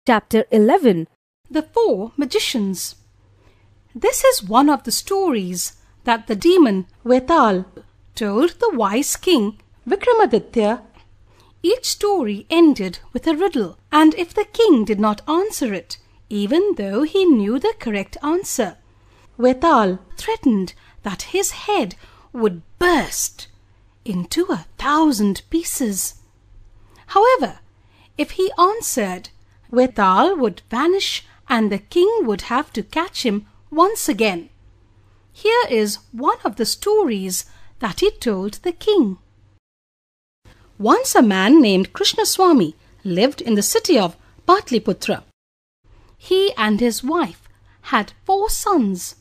Chapter 11. The Four Magicians. This is one of the stories that the demon Vetal told the wise king Vikramaditya. Each story ended with a riddle, and if the king did not answer it, even though he knew the correct answer, Vetal threatened that his head would burst into 1,000 pieces. However, if he answered, Vetal would vanish and the king would have to catch him once again. Here is one of the stories that he told the king. Once a man named Krishnaswamy lived in the city of Patliputra. He and his wife had 4 sons.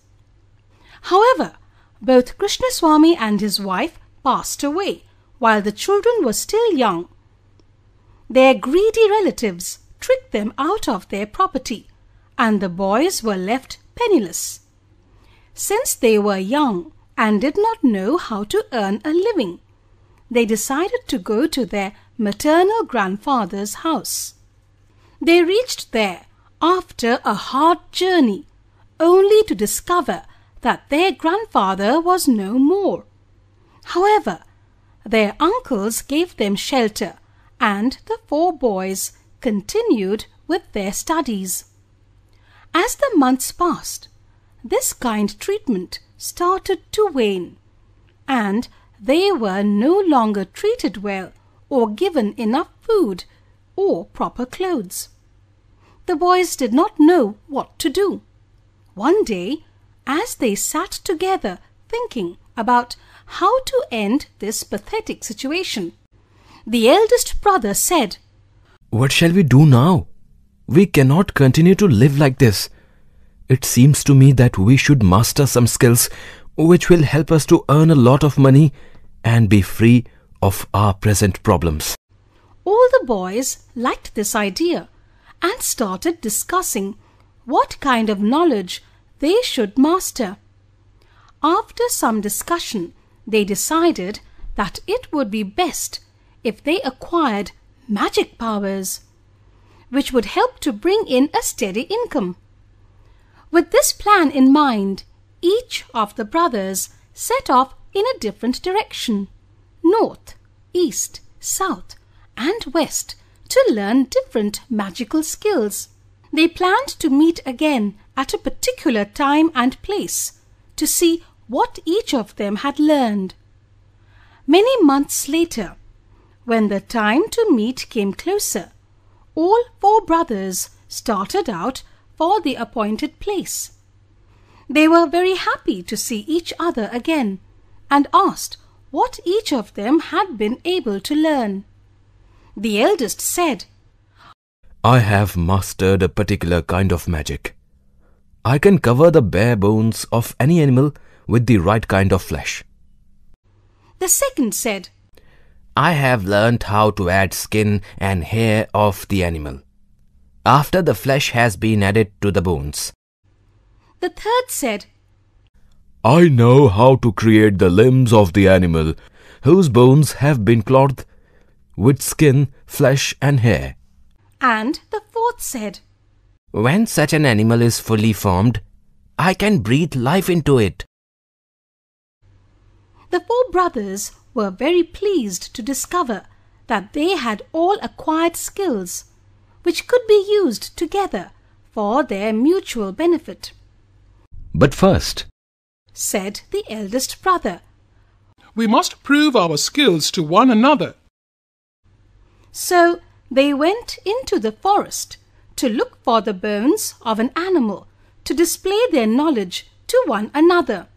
However, both Krishnaswamy and his wife passed away while the children were still young. Their greedy relatives tricked them out of their property, and the boys were left penniless. Since they were young and did not know how to earn a living, they decided to go to their maternal grandfather's house. They reached there after a hard journey, only to discover that their grandfather was no more. However, their uncles gave them shelter, and the 4 boys continued with their studies. As the months passed, this kind treatment started to wane, and they were no longer treated well or given enough food or proper clothes. The boys did not know what to do. One day, as they sat together thinking about how to end this pathetic situation, the eldest brother said, "What shall we do now? We cannot continue to live like this. It seems to me that we should master some skills which will help us to earn a lot of money and be free of our present problems." All the boys liked this idea and started discussing what kind of knowledge they should master. After some discussion, they decided that it would be best if they acquired magic powers, which would help to bring in a steady income. With this plan in mind, each of the brothers set off in a different direction, north, east, south, and west, to learn different magical skills. They planned to meet again at a particular time and place to see what each of them had learned. Many months later, when the time to meet came closer, all 4 brothers started out for the appointed place. They were very happy to see each other again and asked what each of them had been able to learn. The eldest said, "I have mastered a particular kind of magic. I can cover the bare bones of any animal with the right kind of flesh." The second said, "I have learnt how to add skin and hair of the animal after the flesh has been added to the bones." The third said, "I know how to create the limbs of the animal whose bones have been clothed with skin, flesh and hair." And the fourth said, "When such an animal is fully formed, I can breathe life into it." The 4 brothers were very pleased to discover that they had all acquired skills which could be used together for their mutual benefit. "But first," said the eldest brother, "we must prove our skills to one another." So they went into the forest to look for the bones of an animal to display their knowledge to one another.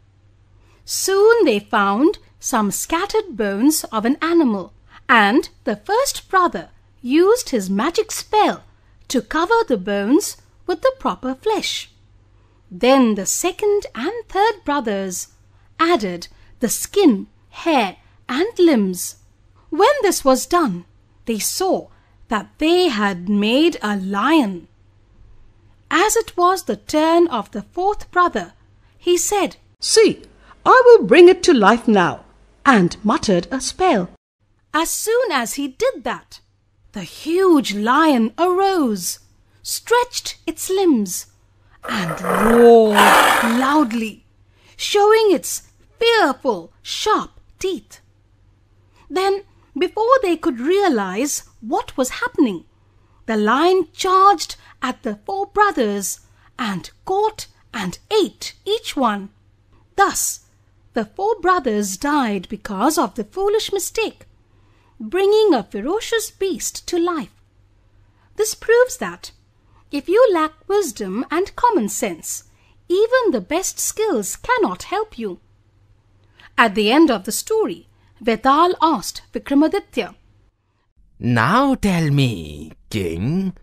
Soon they found some scattered bones of an animal, and the first brother used his magic spell to cover the bones with the proper flesh. Then the second and third brothers added the skin, hair, and limbs. When this was done, they saw that they had made a lion. As it was the turn of the 4th brother, he said, "See, I will bring it to life now," and muttered a spell. As soon as he did that, the huge lion arose, stretched its limbs, and roared loudly, showing its fearful, sharp teeth. Then, before they could realize what was happening, the lion charged at the four brothers and caught and ate each one. Thus, the four brothers died because of the foolish mistake, bringing a ferocious beast to life. This proves that if you lack wisdom and common sense, even the best skills cannot help you. At the end of the story, Vetal asked Vikramaditya, Now tell me, King,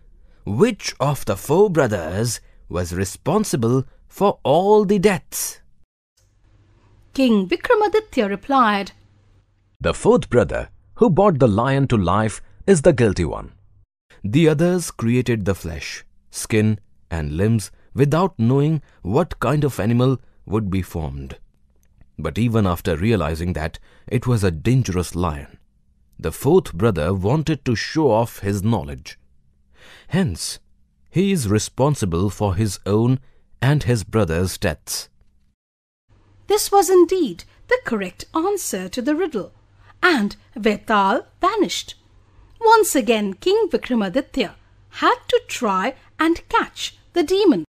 which of the four brothers was responsible for all the deaths? King Vikramaditya replied, The fourth brother, who brought the lion to life, is the guilty one. The others created the flesh, skin, and limbs without knowing what kind of animal would be formed. But even after realizing that it was a dangerous lion, the fourth brother wanted to show off his knowledge. Hence, he is responsible for his own and his brother's deaths. This was indeed the correct answer to the riddle, and Vetal vanished. Once again, King Vikramaditya had to try and catch the demon.